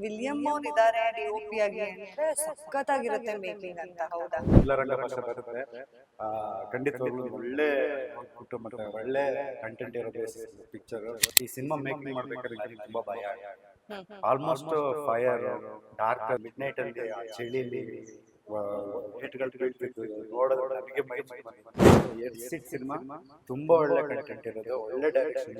William ಅವ್ರು ಇದಾರೆ ಡಿ.ಒ.ಪಿ ಆಗಿ ಅಂದ್ರೆ ಸಖತ್ತಾಗಿರುತ್ತೆ ಮೇಕಿಂಗ್ ಅಂತ. ಹೌದಾ? ಎಲ್ಲ ರಂಗಭಾಷೆ ಬರುತ್ತೆ. ಖಂಡಿತವಾಗ್ಲೂ ಒಳ್ಳೆ ಔಟ್ಪುಟ್ ಮತ್ತೆ ಒಳ್ಳೆ ಕಂಟೆಂಟ್ ಇರೋ ಪಿಕ್ಚರ್. ಈ ಸಿನಿಮಾ ಮೇಕಿಂಗ್ ಮಾಡ್ಬೇಕಾದ್ರೆ ನನಗೆ ತುಂಬಾ ಭಯ. Almost fire, dark, mid night ಅಲ್ಲಿ, ಆ ಚಳಿಲಿ ಏಟ್ಗಳು ಬೀಳ್ತಿತ್ತು ನೋಡೋದು ನನಗೆ ಮೈ ಎರ್ಸಿಟ್ ಸಿನಿಮಾ. ತುಂಬಾ ಒಳ್ಳೆ ಕಂಟೆಂಟ್ ಇರೋದು, ಒಳ್ಳೆ ಡೈರೆಕ್ಷನ್,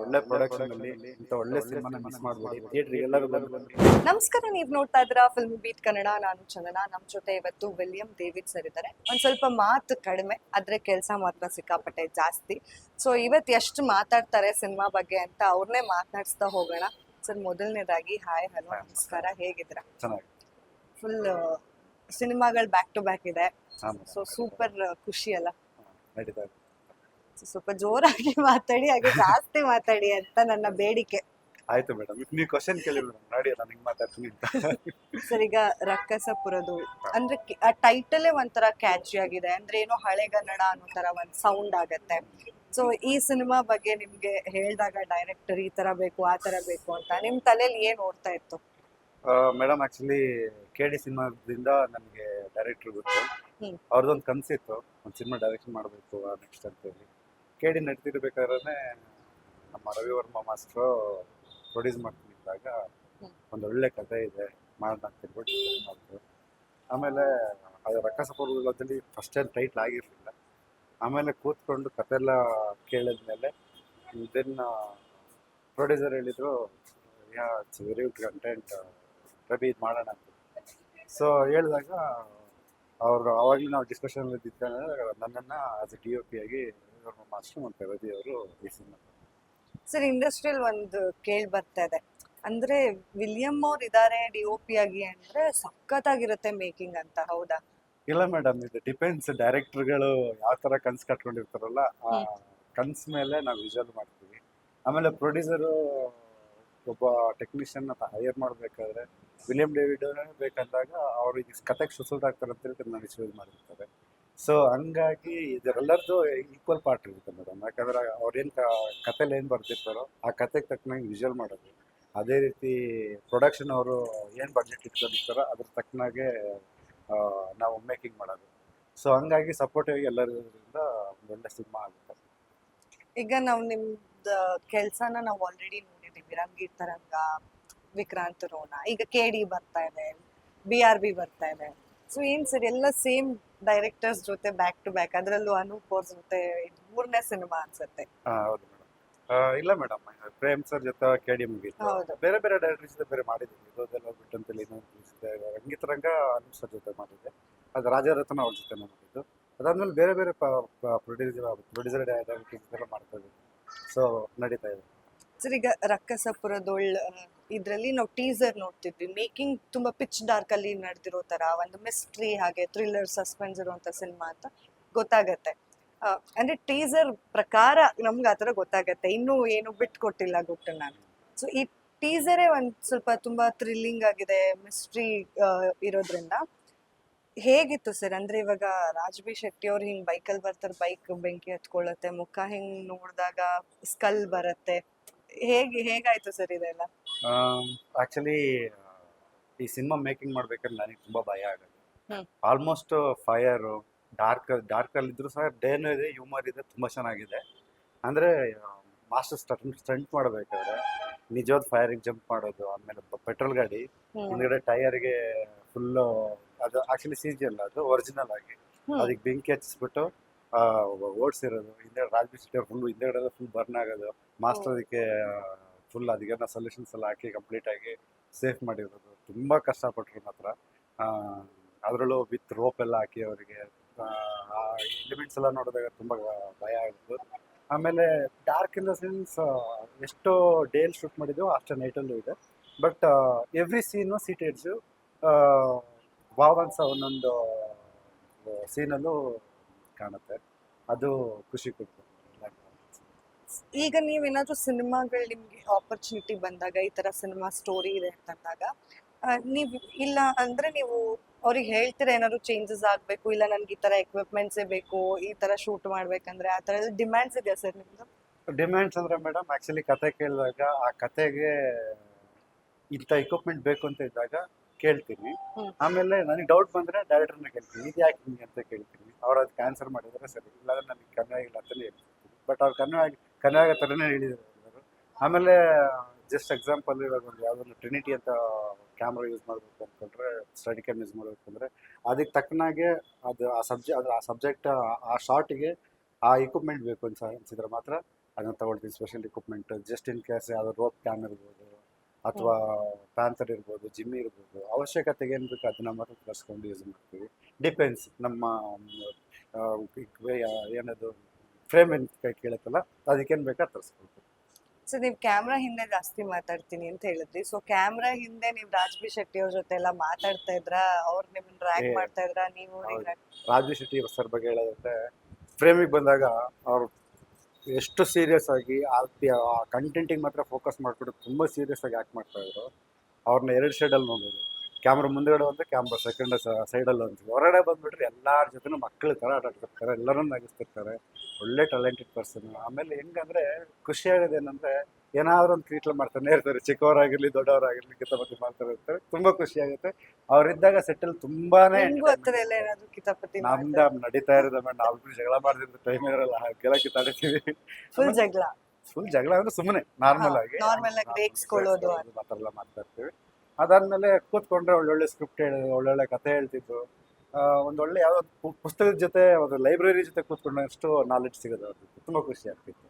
ಒಳ್ಳೆ ಪ್ರೊಡಕ್ಷನ್ ಅಲ್ಲಿ ಇಂಥ ಒಳ್ಳೆ ಸಿನಿಮಾನ ಮಿಸ್ ಮಾಡ್ಬೇಡಿ. ಥಿಯೇಟರ್ಗೆ ಎಲ್ಲರೂ ಬಂದು. ನಮಸ್ಕಾರ, ನೀವ್ ನೋಡ್ತಾ ಇದ್ದೀರಾ ಫಿಲ್ಮ್ ಬೀಟ್ ಕನ್ನಡ. ನಾನು ಚಂದನ. ನಮ್ ಜೊತೆ ಇವತ್ತು ವಿಲಿಯಂ ಡೇವಿಡ್ ಸರ್ ಇದ್ದಾರೆ. ಒಂದ್ ಸ್ವಲ್ಪ ಮಾತು ಕಡಿಮೆ ಆದ್ರೆ ಕೆಲಸ ಮಾತ್ರ ಸಿಕ್ಕಾಪಟ್ಟೆ ಜಾಸ್ತಿ. ಸೊ ಇವತ್ತು ಎಷ್ಟು ಮಾತಾಡ್ತಾರೆ ಸಿನಿಮಾ ಬಗ್ಗೆ ಅಂತ ಅವ್ರನ್ನೇ ಮಾತನಾಡಿಸ್ತಾ ಹೋಗೋಣ. ಸರ್, ಮೊದಲನೇದಾಗಿ ಹಾಯ್, ಹಲೋ, ನಮಸ್ಕಾರ, ಹೇಗಿದ್ದೀರಾ? ಚೆನ್ನಾಗಿ ಫುಲ್ ಸಿನಿಮಾಗಳು ಬ್ಯಾಕ್ ಟು ಬ್ಯಾಕ್ ಇದೆ. ಹಾಂ, ಸೊ ಸೂಪರ್ ಖುಷಿ ಅಲ್ಲ? ನಡೀತಾ ಇದೆ. ಸ್ವಲ್ಪ ಜೋರಾಗಿ ಮಾತಾಡಿ, ಹಾಗೆ ಜಾಸ್ತಿ ಮಾತಾಡಿ ಅಂತ ನನ್ನ ಬೇಡಿಕೆ. ಆಯ್ತು ಮೇಡಮ್, ನೀವು ಕ್ವಶನ್ ಕೇಳಿ ಮೇಡಮ್, ನೋಡಿ ನಾನು ಹಿಂಗ್ ಮಾತಾಡ್ತೀನಿ ಅಂತ. ಸರ್, ಈಗ ರಕ್ಕಸಪುರದು ಅಂದ್ರೆ ಆ ಟೈಟಲೇ ಒಂಥರ ಕ್ಯಾಚಿ ಆಗಿದೆ. ಅಂದ್ರೆ ಏನೋ ಹಳೆಗನ್ನಡ ಅನ್ನೋ ತರ ಒಂದ್ ಸೌಂಡ್ ಆಗತ್ತೆ. ಸೊ ಈ ಸಿನಿಮಾ ಬಗ್ಗೆ ನಿಮ್ಗೆ ಹೇಳಿದಾಗ ಡೈರೆಕ್ಟರ್ ಈ ತರ ಬೇಕು, ಆ ತರ ಬೇಕು ಅಂತ ನಿಮ್ ತಲೆಯಲ್ಲಿ ಏನ್ ಓಡ್ತಾ ಇತ್ತು? ಮೇಡಮ್, ಆಕ್ಚುಲಿ KD ಸಿನಿಮಾದಿಂದ ನನಗೆ ಡೈರೆಕ್ಟರ್ ಗೊತ್ತು. ಹ್ಮ್. ಅವ್ರದ್ದೊಂದು ಕನಸಿತ್ತು, ಒಂದು ಸಿನಿಮಾ ಡೈರೆಕ್ಷನ್ ಮಾಡಬೇಕು ನೆಕ್ಸ್ಟ್ ಅಂತೇಳಿ. KD ನಡೀತಿರ್ಬೇಕಾದ್ರೆ ನಮ್ಮ ರವಿವರ್ಮ ಮಾಸ್ಟ್ರು ಪ್ರೊಡ್ಯೂಸ್ ಮಾಡ್ತಿದ್ದಾಗ ಒಂದು ಒಳ್ಳೆ ಕಥೆ ಇದೆ ಮಾಡೋಣ ಅಂತ ಹೇಳ್ಬಿಟ್ಟು ಮಾಡಿದ್ರು. ಆಮೇಲೆ ಅದು ರಕ್ಕಸಪುರದಲ್ಲಿ ಫಸ್ಟ್ ಟೈಮ್ ಟೈಟ್ಲ್ ಆಗಿರಲಿಲ್ಲ. ಆಮೇಲೆ ಕೂತ್ಕೊಂಡು ಕಥೆ ಎಲ್ಲ ಕೇಳಿದ್ಮೇಲೆ ದೆನ್ ಪ್ರೊಡ್ಯೂಸರ್ ಹೇಳಿದರು, it's very good content, Ravi ಇದು ಮಾಡೋಣ ಅಂತ. ಸೊ ಹೇಳಿದಾಗ ಅವರು ಅವಾಗಲೂ ನಾವು ಡಿಸ್ಕಷನ್ ಇದ್ದಾಗ ನನ್ನನ್ನು ಆಸ್ ಎ DOP ಆಗಿ ರವಿವರ್ಮ ಮಾಸ್ಟ್ರು ಮತ್ತು ರವಿ ಅವರು ಈ ಸಿನಿಮಾ. ಸರ್, ಇಂಡಸ್ಟ್ರಿಯಲ್ ಒಂದು ಕೇಳಿ ಬರ್ತಾ ಇದೆ, ಅಂದ್ರೆ ವಿಲಿಯಂ ಅವ್ರು ಇದಾರೆ DOP ಆಗಿ ಅಂದ್ರೆ ಸಖತ್ತಾಗಿರುತ್ತೆ ಮೇಕಿಂಗ್ ಅಂತ. ಹೌದಾ? ಇಲ್ಲ ಮೇಡಮ್, ಇದು ಡಿಪೆಂಡ್ಸ್. ಡೈರೆಕ್ಟರ್ಗಳು ಯಾವ ಥರ ಕನ್ಸು ಕಟ್ಕೊಂಡಿರ್ತಾರಲ್ಲ, ಆ ಕನ್ಸು ಮೇಲೆ ನಾವು ವಿಜುವಲ್ ಮಾಡ್ತೀವಿ. ಆಮೇಲೆ ಪ್ರೊಡ್ಯೂಸರು ಒಬ್ಬ ಟೆಕ್ನಿಷಿಯನ್ ಹೈಯರ್ ಮಾಡಬೇಕಾದ್ರೆ ವಿಲಿಯಂ ಡೇವಿಡ್ ಬೇಕಂದಾಗ ಅವ್ರು ಈಗ ಕತೆಗೆ ಸೂಟ್ ಆಗ್ತಾರೆ ಅಂತೇಳಿ ನಾನು ವಿಜುವಲ್ ಮಾಡಿರ್ತಾರೆ. ಸೊ ಹಂಗಾಗಿ ಇದರೆಲ್ಲರದು ಈಕ್ವಲ್ ಪಾರ್ಟ್ ಇರುತ್ತೆ ಮೇಡಮ್. ಯಾಕಂದ್ರೆ ಅವ್ರೇನು ಕತೆಲಿ ಏನು ಬರ್ತಿರ್ತಾರೋ ಆ ಕತೆಗೆ ತಕ್ಕನಾಗಿ ವಿಜುವಲ್ ಮಾಡೋದು. ಅದೇ ರೀತಿ ಪ್ರೊಡಕ್ಷನ್ ಅವರು ಏನು ಬಡ್ಜೆಟ್ ಇಟ್ಕೊಂಡಿರ್ತಾರೋ ಅದ್ರ ತಕ್ಕನಾಗೆ ನಾವು ಮೇಕಿಂಗ್ ಮಾಡೋದು. ಸೊ ಹಂಗಾಗಿ ಸಪೋರ್ಟಿವ್ ಎಲ್ಲರಿಂದ ಒಂದು ಒಳ್ಳೆ ಸಿನಿಮಾ ಆಗುತ್ತೆ. ಈಗ ನಾವು ನಿಮ್ದು ಕೆಲ್ಸನ ನಾವು ಆಲ್ರೆಡಿ ನೋಡಿದೀವಿ. ರಂಗೀರ್ ತರಂಗ, ವಿಕ್ರಾಂತ್ ರೋಣ, ಈಗ KD ಬರ್ತಾ ಇದೆ, BRB ಬರ್ತಾ ಇದೆ. ಸೊ ಏನ್ ಸರ್, ಎಲ್ಲ ಸೇಮ್ ಡೈರೆಕ್ಟರ್ಸ್ ಜೊತೆ ಬ್ಯಾಕ್ ಟು ಬ್ಯಾಕ್, ಅದರಲ್ಲೂ ಅನೂಪ್ ಅವ್ರ ಜೊತೆ ಮೂರನೇ ಸಿನಿಮಾ ಅನ್ಸುತ್ತೆ. ಹೌದು ಮೇಡಮ್. ಇಲ್ಲ ಮೇಡಮ್, ಪ್ರೇಮ್ ಸರ್ ಜೊತೆ KD ಮುಗೀತು. ಹೌದು. ಬೇರೆ ಬೇರೆ ಡೈರೆಕ್ಟರ್ ಜೊತೆ ಬೇರೆ ಮಾಡಿದ್ದೀವಿ. ಇದೆಲ್ಲ ಬಿಟ್ಟು ಅಂತೇಳಿ ಇನ್ನೊಂದು ರಂಗಿತ್ ರಂಗ ಅನೂಪ್ ಸರ್ ಜೊತೆ ಮಾಡಿದ್ದೆ. ಅದು ರಾಜರತ್ನ ಅವ್ರ ಜೊತೆ ಮಾಡಿದ್ದು. ಅದಾದ್ಮೇಲೆ ಬೇರೆ ಬೇರೆ ಪ್ರೊಡ್ಯೂಸರ್ ಡೈರೆಕ್ಟರ್ ಜೊತೆ ಮಾಡ್ತಾ ಇದ್ದೀವಿ. ಸೊ ನಡೀತಾ ಇದೆ. ಸರ್, ಈಗ ರಕ್ಕಸಪುರದೊಳ್ ಇದ್ರಲ್ಲಿ ನಾವು ಟೀಸರ್ ನೋಡ್ತಿದ್ವಿ. ಮೇಕಿಂಗ್ ತುಂಬಾ ಪಿಚ್ ಡಾರ್ಕ್ ಅಲ್ಲಿ ನಡೆದಿರೋ ತರ ಒಂದು ಮಿಸ್ಟ್ರಿ, ಹಾಗೆ ಥ್ರಿಲ್ಲರ್, ಸಸ್ಪೆನ್ಸ್ ಇರುವಂತ ಸಿನಿಮಾ ಅಂತ ಗೊತ್ತಾಗತ್ತೆ. ಅಂದ್ರೆ ಟೀಸರ್ ಪ್ರಕಾರ ನಮ್ಗೆ ಆತರ ಗೊತ್ತಾಗತ್ತೆ. ಇನ್ನೂ ಏನು ಬಿಟ್ಕೊಟ್ಟಿಲ್ಲ ಗುಟ್ಟು ನಾನು. ಸೊ ಈ ಟೀಸರೇ ಒಂದ್ ಸ್ವಲ್ಪ ತುಂಬಾ ಥ್ರಿಲ್ಲಿಂಗ್ ಆಗಿದೆ, ಮಿಸ್ಟ್ರಿ ಇರೋದ್ರಿಂದ. ಹೇಗಿತ್ತು ಸರ್? ಅಂದ್ರೆ ಇವಾಗ ರಾಜ್ಬಿ ಶೆಟ್ಟಿ ಅವ್ರು ಹಿಂಗ್ ಬೈಕಲ್ಲಿ ಬರ್ತಾರೆ, ಬೈಕ್ ಬೆಂಕಿ ಹತ್ಕೊಳ್ಳುತ್ತೆ, ಮುಖ ಹಿಂಗ್ ನೋಡಿದಾಗ ಸ್ಕಲ್ ಬರುತ್ತೆ. ಹೇಗಾಯ್ತು ಸರ್ ಇದೆಲ್ಲ? ಆಕ್ಚುಲಿ ಈ ಸಿನಿಮಾ ಮೇಕಿಂಗ್ ಮಾಡ್ಬೇಕಾದ್ರೆ ನನಗೆ ತುಂಬಾ ಭಯ ಆಗುತ್ತೆ. ಹ್ಮ್. ಆಲ್ಮೋಸ್ಟ್ ಫೈರು, ಡಾರ್ಕ್ ಅಲ್ಲಿ ಇದ್ರು ಸಹ ಡೇನೂ ಇದೆ, ಹ್ಯೂಮರ್ ಇದೆ, ತುಂಬಾ ಚೆನ್ನಾಗಿದೆ. ಅಂದ್ರೆ ಮಾಸ್ಟರ್ ಸ್ಟಂಟ್ ಮಾಡಬೇಕಾದ್ರೆ ನಿಜವಾದ ಫೈರಿಗೆ ಜಂಪ್ ಮಾಡೋದು, ಆಮೇಲೆ ಪೆಟ್ರೋಲ್ ಗಾಡಿ ಹಿಂದ್ಗಡೆ ಟೈರ್ಗೆ ಫುಲ್ಲು, ಅದು ಆಕ್ಚುಲಿ CG ಅಲ್ಲ, ಅದು ಒರಿಜಿನಲ್ ಆಗಿ ಅದಕ್ಕೆ ಬೆಂಕಿ ಹಚ್ಚಿಸ್ಬಿಟ್ಟು ಓಡಿಸಿರೋದು. ಹಿಂದೆ ರಾಜ್ಬಿ ಶೆಟ್ಟಿ ಫುಲ್ ಹಿಂದೆಗಡೆ ಫುಲ್ ಬರ್ನ್ ಆಗೋದು. ಮಾಸ್ಟರ್ ಅದಕ್ಕೆ ಫುಲ್ ಅದಕ್ಕೆಲ್ಲ ಸೊಲ್ಯೂಷನ್ಸ್ ಎಲ್ಲ ಹಾಕಿ ಕಂಪ್ಲೀಟ್ ಆಗಿ ಸೇಫ್ ಮಾಡಿರೋದು. ತುಂಬ ಕಷ್ಟಪಟ್ಟರು ಮಾತ್ರ. ಅದರಲ್ಲೂ ವಿತ್ ರೋಪ್ ಎಲ್ಲ ಹಾಕಿ ಅವರಿಗೆ ಎಲಿಮೆಂಟ್ಸ್ ಎಲ್ಲ ನೋಡಿದಾಗ ತುಂಬ ಭಯ ಆಗಿತ್ತು. ಆಮೇಲೆ ಡಾರ್ಕ್ ಇನ್ ದ ಸೆನ್ಸ್ ಎಷ್ಟೋ ಡೇಲ್ ಶೂಟ್ ಮಾಡಿದ್ದೆವು ಅಷ್ಟೇ ನೈಟಲ್ಲೂ ಇದೆ. ಬಟ್ ಎವ್ರಿ ಸೀನು ಸೀಟೇಡ್ಸು ವಾವಂಸ ಒಂದೊಂದು ಸೀನಲ್ಲೂ ಕಾಣುತ್ತೆ. ಅದು ಖುಷಿ ಕೊಡ್ತು. ಈಗ ನೀವೇನಾದ್ರೂ ಸಿನಿಮಾಗಳು ನಿಮ್ಗೆ ಆಪರ್ಚುನಿಟಿ ಬಂದಾಗ, ಈ ತರ ಸಿನಿಮಾ ಸ್ಟೋರಿ ಇದೆ ಅಂತಂದಾಗ, ನೀವು ಇಲ್ಲ ಅಂದ್ರೆ ನೀವು ಅವ್ರಿಗೆ ಹೇಳ್ತೀರಾ ಏನಾದ್ರು ಚೇಂಜಸ್ ಆಗ್ಬೇಕು, ಇಲ್ಲ ನನ್ಗೆ ಈ ತರ ಎಕ್ವಿಪ್ಮೆಂಟ್ಸೇ ಬೇಕು, ಈ ತರ ಶೂಟ್ ಮಾಡ್ಬೇಕಂದ್ರೆ ಆ ತರ ಡಿಮ್ಯಾಂಡ್ಸ್ ಇದೆಯಾ ಸರ್ ನಿಮ್ದು? ಡಿಮ್ಯಾಂಡ್ಸ್ ಅಂದ್ರೆ ಮೇಡಮ್, ಆಕ್ಚುಲಿ ಕತೆ ಕೇಳಿದಾಗ ಆ ಕತೆಗೆ ಇಂಥ ಇಕ್ವಿಪ್ಮೆಂಟ್ ಬೇಕು ಅಂತ ಇದ್ದಾಗ ಕೇಳ್ತೀನಿ. ಹ್ಮ್. ಆಮೇಲೆ ನನಗೆ ಡೌಟ್ ಬಂದರೆ ಡೈರೆಕ್ಟರ್ನ ಕೇಳ್ತೀನಿ, ಇದು ಯಾಕೆ ಹಿಂಗೆ ಅಂತ ಕೇಳ್ತೀನಿ. ಅವ್ರು ಅದಕ್ಕೆ ಆನ್ಸರ್ ಮಾಡಿದರೆ ಸರಿ, ಇಲ್ಲಾಂದ್ರೆ ನನಗೆ ಕನ್ವೆ ಆಗಿಲ್ಲ ಅಂತಲೇ ಹೇಳ್ತೀನಿ. ಬಟ್ ಅವ್ರು ಕನ್ವೆ ಆಗೋ ಥರನೇ ಹೇಳಿದ್ದಾರೆ ಅವರು. ಆಮೇಲೆ ಜಸ್ಟ್ ಎಕ್ಸಾಂಪಲ್, ಇವಾಗ ಒಂದು ಯಾವುದೊಂದು ಟ್ರಿನಿಟಿ ಅಂತ ಕ್ಯಾಮ್ರಾ ಯೂಸ್ ಮಾಡಬೇಕು ಅಂದ್ಕೊಂಡ್ರೆ, ಸ್ಟಡಿ ಕ್ಯಾಮ್ ಯೂಸ್ ಮಾಡಬೇಕು ಅಂದರೆ ಅದಕ್ಕೆ ತಕ್ಕನಾಗೆ ಅದು ಆ ಸಬ್ಜೆಕ್ಟ್ ಆ ಶಾರ್ಟಿಗೆ ಆ ಇಕ್ವಿಪ್ಮೆಂಟ್ ಬೇಕು ಅನ್ಸಿದ್ರೆ ಮಾತ್ರ ಅದನ್ನು ತಗೊಳ್ತೀವಿ. Special equipment just in case ಯಾವುದೋ ರೋಪ್ ಕ್ಯಾಮ್ ಇರ್ಬೋದು, ಅಥವಾ ಪ್ಯಾಂಥರ್ ಇರ್ಬೋದು, ಜಿಮ್ಮಿ ಇರ್ಬೋದು, ಅವಶ್ಯಕತೆಗೆ ಏನು ಬೇಕು ಅದನ್ನ ಮಾತ್ರ ತರಿಸ್ಕೊಂಡು ಯೂಸ್ ಮಾಡ್ತೀವಿ. ಡಿಪೆಂಡ್ಸ್ ನಮ್ಮ ಏನದು ಫ್ರೇಮ್ ಏನು ಕೇಳುತ್ತಲ್ಲ, ಅದಕ್ಕೇನು ಬೇಕಾ ತರಿಸ್ಕೊಳ್ತೀವಿ. ಸೊ ನೀವು ಕ್ಯಾಮ್ರಾ ಹಿಂದೆ ಜಾಸ್ತಿ ಮಾತಾಡ್ತೀನಿ ಅಂತ ಹೇಳಿದ್ರಿ. ಸೊ ಕ್ಯಾಮ್ರಾ ಹಿಂದೆ ನೀವು ರಾಜ್ಬಿ ಶೆಟ್ಟಿ ಅವ್ರ ಜೊತೆ ಎಲ್ಲ ಮಾತಾಡ್ತಾ ಇದ್ರಾ? ಅವ್ರು ನಿಮ್ಮನ್ನ ರ್ಯಾಕ್ ಏ, ಮಾಡ್ತಾ ಇದ್ರಾ? ನೀವು ಹೌದು. ರಾಜ್ಬಿ ಶೆಟ್ಟಿ ಸರ್ ಬಗ್ಗೆ ಹೇಳೋದಂದ್ರೆ, ಫ್ರೇಮಿಗೆ ಬಂದಾಗ ಅವರು ಎಷ್ಟು ಸೀರಿಯಸ್ ಆಗಿ ಆ ಕಂಟೆಂಟಿಗೆ ಮಾತ್ರ ಫೋಕಸ್ ಮಾಡಿಬಿಟ್ಟು ತುಂಬ ಸೀರಿಯಸ್ ಆಗಿ ಆ್ಯಕ್ಟ್ ಮಾಡ್ತಾಯಿದ್ರು. ಅವ್ರನ್ನ 2 ಶೇಡಲ್ಲಿ ನೋಡೋದು, ಕ್ಯಾಮ್ರಾ ಮುಂದೆಗಡೆ ಒಂದು ಕ್ಯಾಮ್ರಾ ಸೆಕೆಂಡ್ ಸೈಡಲ್ಲಿ ಅಂತೀವಿ. ಹೊರಗಡೆ ಬಂದುಬಿಟ್ರೆ ಎಲ್ಲರ ಜೊತೆನೂ ಮಕ್ಕಳ ಥರ ಆಟ ಆಡ್ತಿರ್ತಾರೆ, ಎಲ್ಲರೂ ನಗಿಸ್ತಿರ್ತಾರೆ. ಒಳ್ಳೆ ಟ್ಯಾಲೆಂಟೆಡ್ ಪರ್ಸನ್. ಆಮೇಲೆ ಹೆಂಗಂದರೆ ಖುಷಿ ಆಗೋದು ಏನಂದರೆ, ಏನಾದರೂ ಒಂದು ಕ್ರೀಟ್ಲ್ ಮಾಡ್ತಾನೆ ಇರ್ತಾರೆ, ಚಿಕ್ಕವರಾಗಿರಲಿ ದೊಡ್ಡವರಾಗಿರಲಿ ಕಿತಾಪತಿ ಮಾಡ್ತಾರೆ ಇರ್ತಾರೆ. ತುಂಬ ಖುಷಿ ಆಗುತ್ತೆ ಅವರಿದ್ದಾಗ. ಸೆಟ್ಟಲ್ಲಿ ತುಂಬಾ ನಿಮ್ಗೂ ಹತ್ರ ಎಲ್ಲ ಏನಾದ್ರು ಕಿತಾಪತಿ ನಮ್ದು ನಡೀತಾ ಇರೋದು. ನಾವಿಬ್ರು ಜಗಳ ಮಾಡ್ತಿದ್ರೆ ಟೈಮ್ ಇರಲ್ಲ, ಹಾಗೆಲ್ಲ ಕಿತ್ತಾಡ್ತೀವಿ. ಫುಲ್ ಜಗಳ? ಫುಲ್ ಜಗಳ ಅಂದ್ರೆ ಸುಮ್ಮನೆ ನಾರ್ಮಲ್ ಆಗಿ ರೇಗಿಸ್ಕೊಳ್ಳೋದು ಆ ಥರ ಎಲ್ಲ ಮಾಡ್ತಾ ಇರ್ತೀವಿ. ಅದಾದ್ಮೇಲೆ ಕೂತ್ಕೊಂಡ್ರೆ ಒಳ್ಳೊಳ್ಳೆ ಸ್ಕ್ರಿಪ್ಟ್ ಹೇಳೋದು, ಒಳ್ಳೊಳ್ಳೆ ಕಥೆ ಹೇಳ್ತಿದ್ದು. ಒಂದೊಳ್ಳೆ ಯಾವುದೋ ಪುಸ್ತಕದ ಜೊತೆ, ಒಂದು ಲೈಬ್ರರಿ ಜೊತೆ ಕೂತ್ಕೊಂಡಷ್ಟು ನಾಲೆಡ್ಜ್ ಸಿಗೋದು ಅವ್ರದ್ದು. ತುಂಬ ಖುಷಿ ಆಗ್ತಿತ್ತು.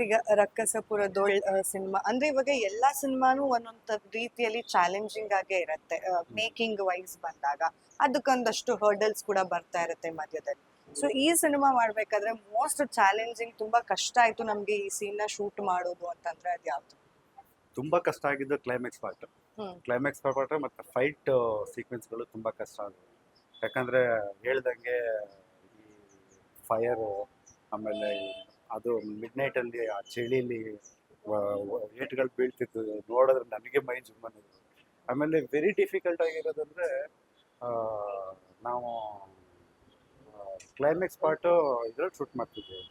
ಈಗ ರಕ್ಕಸಪುರದೋಳ್ ಸಿನಿಮಾ ಅಂದ್ರೆ ಇವಾಗ ಎಲ್ಲಾ ಸಿನಿಮಾನು ಒಂದೊಂದ್ ರೀತಿಯಲ್ಲಿ ಚಾಲೆಂಜಿಂಗ್ ಆಗೇ ಇರತ್ತೆ. ಮೇಕಿಂಗ್ ವೈಸ್ ಬಂದಾಗ ಅದಕ್ಕೊಂದಷ್ಟು ಹರ್ಡಲ್ಸ್ ಕೂಡ ಬರ್ತಾ ಇರುತ್ತೆ ಮಧ್ಯದಲ್ಲಿ. ಸೊ ಈ ಸಿನಿಮಾ ಮಾಡ್ಬೇಕಾದ್ರೆ ಮೋಸ್ಟ್ ಚಾಲೆಂಜಿಂಗ್, ತುಂಬಾ ಕಷ್ಟ ಆಯ್ತು ನಮ್ಗೆ ಈ ಸೀನ್ ನ ಶೂಟ್ ಮಾಡೋದು ಅಂತಂದ್ರೆ ಅದು ಯಾವ್ದು? ತುಂಬ ಕಷ್ಟ ಆಗಿದ್ದು ಕ್ಲೈಮ್ಯಾಕ್ಸ್ ಪಾರ್ಟ್. ಕ್ಲೈಮ್ಯಾಕ್ಸ್ ಪಾರ್ಟ್ ಮತ್ತು ಫೈಟ್ ಸೀಕ್ವೆನ್ಸ್ಗಳು ತುಂಬ ಕಷ್ಟ ಆಗಿದೆ. ಯಾಕಂದರೆ ಹೇಳ್ದಂಗೆ ಈ ಫೈರು, ಆಮೇಲೆ ಅದು ಮಿಡ್ ನೈಟಲ್ಲಿ ಆ ಚಳಿಲಿ ಏಟ್ಗಳು ಬೀಳ್ತಿತ್ತು, ನೋಡಿದ್ರೆ ನನಗೆ ಮೈ ಜುಮ್ಮನಿದ್ದು. ಆಮೇಲೆ ವೆರಿ ಡಿಫಿಕಲ್ಟ್ ಆಗಿರೋದಂದರೆ, ನಾವು ಕ್ಲೈಮ್ಯಾಕ್ಸ್ ಪಾರ್ಟು ಇದ್ರಲ್ಲಿ ಶೂಟ್ ಮಾಡ್ತಿದ್ವಿ,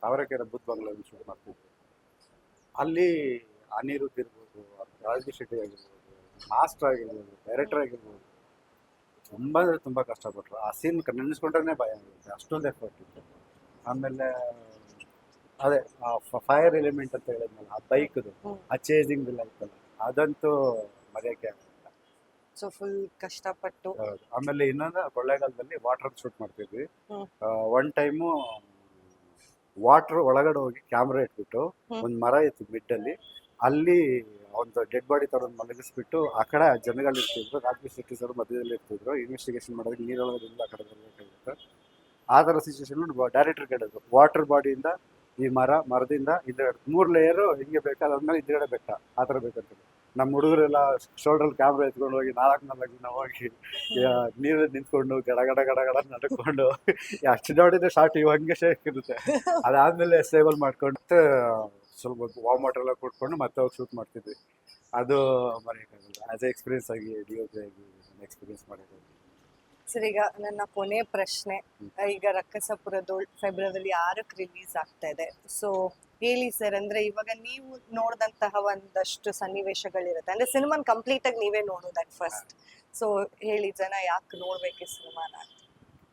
ತಾವರೆಕೆರೆ ಬುದ್ಧ ಬಂಗ್ಲಲ್ಲಿ ಶೂಟ್ ಮಾಡ್ತಿದ್ವಿ. ಅಲ್ಲಿ ಅನಿರುದ್ಧ್ ಇರ್ಬೋದು, ರಾಜ್ಬಿ ಶೆಟ್ಟಿ ಆಗಿರ್ಬೋದು, ಮಾಸ್ಟರ್ ಆಗಿರ್ಬೋದು, ಡೈರೆಕ್ಟರ್ ಆಗಿರ್ಬೋದು, ತುಂಬ ಅಂದರೆ ತುಂಬ ಕಷ್ಟಪಟ್ಟರು. ಆ ಸೀನ್ ನೆನೆಸ್ಕೊಂಡ್ರೆ ಭಯ ಆಗುತ್ತೆ, ಅಷ್ಟೊಂದು ಎಫರ್ಟ್ ಇತ್ತು. ಆಮೇಲೆ ಅದೇ ಫೈರ್ ಎಲಿಮೆಂಟ್ ಅಂತ ಹೇಳಿದ್ನಲ್ಲ, ಆ ಬೈಕ್ದು ಆ ಚೇಸಿಂಗ್ ಇಲ್ಲ ಇತ್ತಲ್ಲ, ಅದಂತೂ ಮರೆಯೋಕ್ಕೆ ಆಗಲ್ಲ. ಸೊ ಫುಲ್ ಕಷ್ಟಪಟ್ಟು. ಹೌದು. ಆಮೇಲೆ ಇನ್ನೊಂದು ಕೊಳ್ಳೇಗಾಲದಲ್ಲಿ ವಾಟರ್ ಶೂಟ್ ಮಾಡ್ತಿದ್ವಿ. ಒನ್ ಟೈಮು ವಾಟರ್ ಒಳಗಡೆ ಹೋಗಿ ಕ್ಯಾಮ್ರಾ ಇಟ್ಬಿಟ್ಟು ಒಂದು ಮರ ಇತ್ತು ಮಿಡ್ಡಲ್ಲಿ, ಅಲ್ಲಿ ಒಂದು ಡೆಡ್ ಬಾಡಿ ತಗೊಂಡು ಮಲಗಿಸ್ಬಿಟ್ಟು ಆ ಕಡೆ ಜನಗಳು ಇರ್ತಿದ್ರು, ರಾಜ್ಬಿ ಶೆಟ್ಟಿ ಸರ್ ಮಧ್ಯದಲ್ಲಿ ಇರ್ತಿದ್ರು. ಇನ್ವೆಸ್ಟಿಗೇಷನ್ ಮಾಡೋದಕ್ಕೆ ನೀರೊಳಗದಿಂದ ಆ ಕಡೆ ಬರಬೇಕಾಗಿತ್ತು. ಆ ಥರ ಸಿಚುವೇಶನ್ ಡೈರೆಕ್ಟರ್ ಕೇಳಿದ್ರು, ವಾಟರ್ ಬಾಡಿಯಿಂದ ಈ ಮರದಿಂದ ಹಿಂದ್ಗಡೆ 3 ಲೇಯರು ಹಿಂಗೆ ಬೇಕಾದ್ಮೇಲೆ ಹಿಂದ್ಗಡೆ ಬೆಟ್ಟ, ಆ ಥರ ಬೇಕಂತ. ನಮ್ಮ ಹುಡುಗರೆಲ್ಲ ಶೋಲ್ಡ್ರಲ್ಲಿ ಕ್ಯಾಮ್ರಾ ಎತ್ಕೊಂಡು ಹೋಗಿ 4 ದಿನ ಹೋಗಿ ನೀರಲ್ಲಿ ನಿಂತ್ಕೊಂಡು ಗಡ ಗಡ ಗಡ ಗಡ ನಡ್ಕೊಂಡು ಅಷ್ಟು ನೋಡಿದ್ರೆ ಶಾರ್ಟ್ ಹಂಗೆ ಶೇಕ್ ಇರುತ್ತೆ. ಅದಾದಮೇಲೆ ಸ್ಟೇಬಲ್ ಮಾಡ್ಕೊಂಡು ಸ್ವಲ್ಪ ವಾರ್ಮ್ ವಾಟರ್ ಎಲ್ಲ ಕೊಟ್ಕೊಂಡು ಮತ್ತೆ ಹೋಗಿ ಶೂಟ್ ಮಾಡ್ತಿದ್ವಿ. ಅದು ಮರೆಯೋಕ್ಕಾಗಲ್ಲ. ಆ್ಯಸ್ ಎ ಎಕ್ಸ್ಪೀರಿಯನ್ಸ್ ಆಗಿ ಡಿ.ಒ.ಪಿ ಆಗಿ ಎಕ್ಸ್ಪೀರಿಯನ್ಸ್ ಮಾಡಿರೋದು. ಸರ್ ಈಗ ನನ್ನ ಕೊನೆ ಪ್ರಶ್ನೆ, ಈಗ ರಕ್ಕಸಪುರದೋಳ್ ಫೆಬ್ರವರಿ 6ಕ್ಕೆ ರಿಲೀಸ್ ಆಗ್ತಾ ಇದೆ. ಸೊ ಹೇಳಿ ಸರ್, ಅಂದ್ರೆ ಇವಾಗ ನೀವು ನೋಡಿದಂತಹ ಒಂದಷ್ಟು ಸನ್ನಿವೇಶಗಳಿರುತ್ತೆ, ಅಂದ್ರೆ ಸಿನಿಮಾನ್ ಕಂಪ್ಲೀಟ್ ಆಗಿ ನೀವೇ ನೋಡೋದು ಅಟ್ ಫಸ್ಟ್. ಸೊ ಹೇಳಿ, ಜನ ಯಾಕೆ ನೋಡ್ಬೇಕು ಈ ಸಿನಿಮಾನ?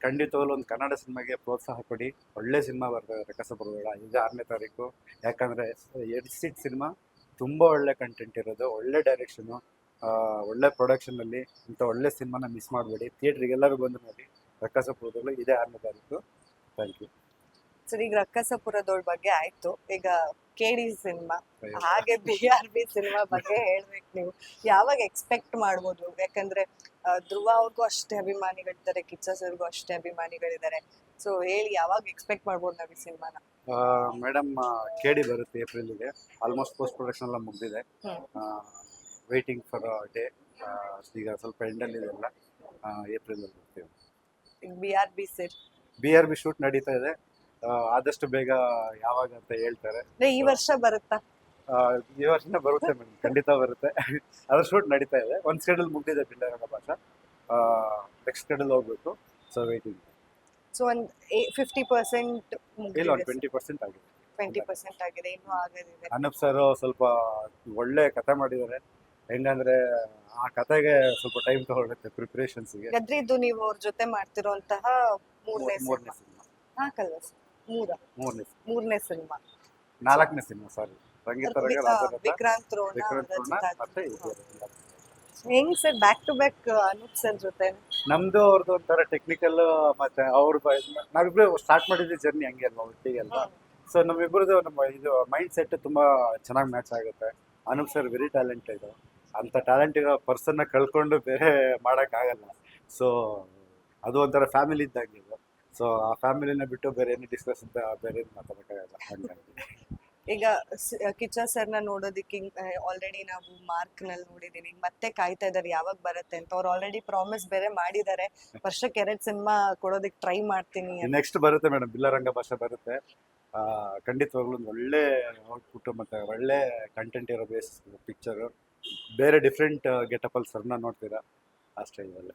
ಖಂಡಿತವಾಗ್ಲೂ ಒಂದು ಕನ್ನಡ ಸಿನಿಮಾಗೆ ಪ್ರೋತ್ಸಾಹ ಕೊಡಿ. ಒಳ್ಳೆ ಸಿನಿಮಾ ಬರ್ತದೆ ರಕ್ಕಸಪುರದೋಳ, ಈಗ 6ನೇ ತಾರೀಕು. ಯಾಕಂದರೆ ಎಡಿಸಿಟ್ ಸಿನಿಮಾ, ತುಂಬ ಒಳ್ಳೆ ಕಂಟೆಂಟ್ ಇರೋದು, ಒಳ್ಳೆ ಡೈರೆಕ್ಷನು, ಒಳ್ಳೆ ಪ್ರೊಡಕ್ಷನಲ್ಲಿ. ಇಂಥ ಒಳ್ಳೆ ಸಿನಿಮಾನ ಮಿಸ್ ಮಾಡಬೇಡಿ. ಥಿಯೇಟ್ರಿಗೆ ಎಲ್ಲರೂ ಬಂದು ನೋಡಿ. ರಕ್ಕಸಪುರದೋಳು ಇದೇ 6ನೇ ತಾರೀಕು. Thank you. ಸರ್ ಈಗ ರಕ್ಕಸಪುರದೋಳ್ ಬಗ್ಗೆ ಆಯ್ತು, ಈಗ KD ಸಿನಿಮಾ ಹಾಗೆ BRB ಸಿನಿಮಾ ಬಗ್ಗೆ ಹೇಳ್ಬೇಕು. ನೀವು ಯಾವಾಗ ಎಕ್ಸ್ಪೆಕ್ಟ್ ಮಾಡ್ಬೋದು? ಯಾಕಂದ್ರೆ ಧ್ರುವ ಅವ್ರಿಗೂ ಅಷ್ಟೇ ಅಭಿಮಾನಿಗಳಿದ್ದಾರೆ, ಕಿಚ್ಚ ಸರ್ಗೂ ಅಷ್ಟೇ ಅಭಿಮಾನಿಗಳಿದ್ದಾರೆ. ಸೊ ಹೇಳಿ, ಯಾವಾಗ ಎಕ್ಸ್ಪೆಕ್ಟ್ ಮಾಡ್ಬೋದು ನಾವು ಈ ಸಿನಿಮಾನ? ಮೇಡಮ್, KD ಬರುತ್ತೆ ಏಪ್ರಿಲ್ಗೆ. ಆಲ್ಮೋಸ್ಟ್ ಪೋಸ್ಟ್ ಪ್ರೊಡಕ್ಷನ್ ಎಲ್ಲ ಮುಗಿದಿದೆ. Waiting for day. ಈಗ ಸ್ವಲ್ಪ ಎಂಡಲ್ಲಿದೆ ಎಲ್ಲ. ಏಪ್ರಿಲಲ್ಲಿ ಬರ್ತೀವಿ. ಈಗ BRB ಸರ್, BRB ಶೂಟ್ ನಡೀತಾ ಇದೆ. ಆದಷ್ಟು ಬೇಗ ಯಾವಾಗ ಅಂತ ಹೇಳ್ತಾರೆ. ಈ ವರ್ಷ ಬರುತ್ತಾ? ಈ ವರ್ಷನೇ ಬರುತ್ತೆ ಮೇಡಮ್, ಖಂಡಿತ ಬರುತ್ತೆ. ಅದ್ರ ಶೂಟ್ ನಡೀತಾ ಇದೆ. ಒಂದು ಸ್ಕೆಡ್ಯೂಲ್ ಮುಗಿದಿದೆ ಪಿಳ್ಳೇರನ ಭಾಷಾ, ನೆಕ್ಸ್ಟ್ ಸ್ಕೆಡ್ಯೂಲ್ ಹೋಗ್ಬೇಕು. So waiting. ಸೊ ಒಂದು 50% ಇಲ್ಲ, ಒಂದು 20% ಆಗಿದೆ. 20% ಆಗಿದೆ, ಇನ್ನೂ ಆಗೋದಿದೆ. ಅನೂಪ್ ಸರ್ ಸ್ವಲ್ಪ ಒಳ್ಳೆ ಕತೆ ಮಾಡಿದ್ದಾರೆ. ಹೆಂಗಂದ್ರೆ ಆ ಕತೆಗೆ ಸ್ವಲ್ಪ ಟೈಮ್ ತಗೊಳುತ್ತೆ ಪ್ರಿಪ್ರೇಷನ್ಸ್ಗೆ. ಗದ್ರಿದ್ದು ನೀವು ಅವ್ರ ಜೊತೆ ಮಾಡ್ತಿರೋಂತಹ ಮೂರನೇ ಮೂರನೇ ಸಿನಿಮಾ. ಸಿನಿಮಾ, ನಾಲ್ಕಲ್ವಾ ಸರ್? ಮೂರನೇ ಸಿನಿಮಾ. ನಾಲ್ಕನೇ ಸಿನಿಮಾ, ಸಾರಿ. ಸಂಗೀತ ವಿಕ್ರಾಂತ್ ರೋಣ, ವಿಕ್ರಾಂತ್ ಮತ್ತೆ ರಚಿತಾ. ಇದು. ಹೆಂಗ್ sir back to back Anoop sir ಜೊತೆ? ನಮ್ದು ಅವ್ರದ್ದು ಒಂಥರ ಟೆಕ್ನಿಕಲ್, ಮತ್ತೆ ಅವ್ರ ನಾವಿಬ್ರು ಸ್ಟಾರ್ಟ್ ಮಾಡಿದ್ವಿ ಜರ್ನಿ ಹಂಗೆ ಅಲ್ವಾ, ಒಟ್ಟಿಗೆ ಅಲ್ವಾ. ಸೊ ನಮ್ಮಿಬ್ರದ್ದು ನಮ್ಮ ಇದು ಮೈಂಡ್ ಸೆಟ್ ತುಂಬಾ ಚೆನ್ನಾಗಿ ಮ್ಯಾಚ್ ಆಗುತ್ತೆ. Anoop sir very talented. ಅಂತ ಟ್ಯಾಲೆಂಟ್ ಇರೋ ಪರ್ಸನ್ನ ಕಳ್ಕೊಂಡು ಬೇರೆ ಆಗಲ್ಲ. ಸೊ ಅದು ಒಂಥರ ಫ್ಯಾಮಿಲಿ ಇದ್ದಂಗೆ ಇದು. ಸೊ ಆ ಫ್ಯಾಮಿಲಿನ ಬಿಟ್ಟು ಬೇರೆ ಏನು ಡಿಸ್ಕಸ್ ಬೇರೆ ಏನು ಮಾತಾಡೋಕ್ಕಾಗಲ್ಲ ಹಂಗಾಗಿ. ಈಗ ಕಿಚ್ಚ ಸರ್ನ ನೋಡೋದಕ್ಕೆ ಆಲ್ರೆಡಿ ನಾವು ಮಾರ್ಕ್ ನಲ್ಲಿ ನೋಡಿದೀನಿ, ಮತ್ತೆ ಕಾಯ್ತಾ ಇದಾರೆ ಯಾವಾಗ ಬರುತ್ತೆ ಅಂತ. ಅವ್ರು ಆಲ್ರೆಡಿ ಪ್ರಾಮಿಸ್ ಬೇರೆ ಮಾಡಿದ್ದಾರೆ, ವರ್ಷಕ್ಕೆ 2 ಸಿನಿಮಾ ಕೊಡೋದಕ್ಕೆ ಟ್ರೈ ಮಾಡ್ತೀನಿ ಅಂತ. ನೆಕ್ಸ್ಟ್ ಬರುತ್ತೆ ಮೇಡಮ್, ಬಿಲ್ಲರಂಗ ಭಾಷೆ ಬರುತ್ತೆ. ಖಂಡಿತವಾಗ್ಲೂ ಒಂದು ಒಳ್ಳೆ ಔಟ್ಪುಟ್ ಮತ್ತೆ ಒಳ್ಳೆ ಕಂಟೆಂಟ್ ಇರೋ ಬೇಸ್ ಪಿಕ್ಚರು. ಬೇರೆ ಡಿಫ್ರೆಂಟ್ ಗೆಟಪ್ ಅಲ್ಲಿ ಸರ್ನ ನೋಡ್ತೀರಾ ಅಷ್ಟೇ. ಇದಲ್ಲೇ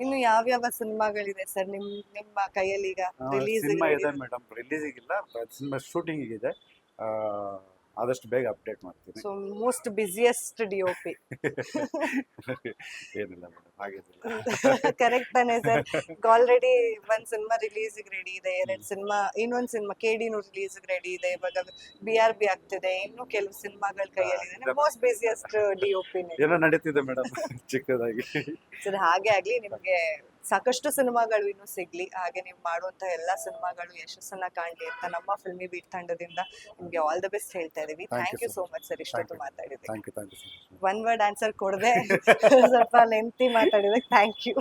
ಇನ್ನು ಯಾವ್ಯಾವ ಸಿನಿಮಾಗಳಿದೆ ಸರ್ ನಿಮ್ಮ ಕೈಯಲ್ಲಿ ಈಗ ರಿಲೀಸ್? ಸಿನಿಮಾ ಇದೆ ಮೇಡಮ್, ರಿಲೀಸಿಗಿಲ್ಲ, ಸಿನಿಮಾ ಶೂಟಿಂಗ್ ಇದೆ. ಆದಷ್ಟು ಬೇಗ ಅಪ್ಡೇಟ್ ಮಾಡ್ತೀನಿ. So most busiest DOP. ಏನಿಲ್ಲ ಮೇಡಮ್, ಹಾಗೇನಿಲ್ಲ. ಕರೆಕ್ಟ್ ತಾನೆ ಸರ್? ಆಲ್ರೆಡಿ ಒಂದ್ ಸಿನಿಮಾ ರಿಲೀಸ್ ರೆಡಿ ಇದೆ, 2 ಸಿನಿಮಾ, ಇನ್ನೊಂದ್ ಸಿನಿಮಾ KD ರಿಲೀಸ್ ರೆಡಿ ಇದೆ, ಇವಾಗ BRB ಆಗ್ತಿದೆ, ಇನ್ನು ಕೆಲವು ಸಿನಿಮಾಗಳ ಕೈಯಲ್ಲಿ ಮೋಸ್ಟ್ ಬಿಸಿಯೆಸ್ಟ್ DOP. ಏನೋ ನಡೀತಿದೆ ಮೇಡಮ್ ಚಿಕ್ಕದಾಗಿ. ಸರ್ ಹಾಗೆ ಆಗ್ಲಿ, ನಿಮ್ಗೆ ಸಾಕಷ್ಟು ಸಿನಿಮಾಗಳು ಇನ್ನೂ ಸಿಗ್ಲಿ, ಹಾಗೆ ನೀವು ಮಾಡುವಂತಹ ಎಲ್ಲಾ ಸಿನಿಮಾಗಳು ಯಶಸ್ಸನ್ನ ಕಾಣ್ಲಿ ಅಂತ ನಮ್ಮ ಫಿಲ್ಮಿ ಬೀಟ್ ತಂಡದಿಂದ ನಿಮ್ಗೆ ಆಲ್ ದ ಬೆಸ್ಟ್ ಹೇಳ್ತಾ ಇದೀವಿ. Thank you so much sir, ಇಷ್ಟೊತ್ತು ಮಾತಾಡಿದ್ವಿ. Thank you. One word answer ಕೊಡದೆ ಸ್ವಲ್ಪ ಲೆಂತಿ ಮಾತಾಡಿದಕ್ಕೆ ಥ್ಯಾಂಕ್ ಯು.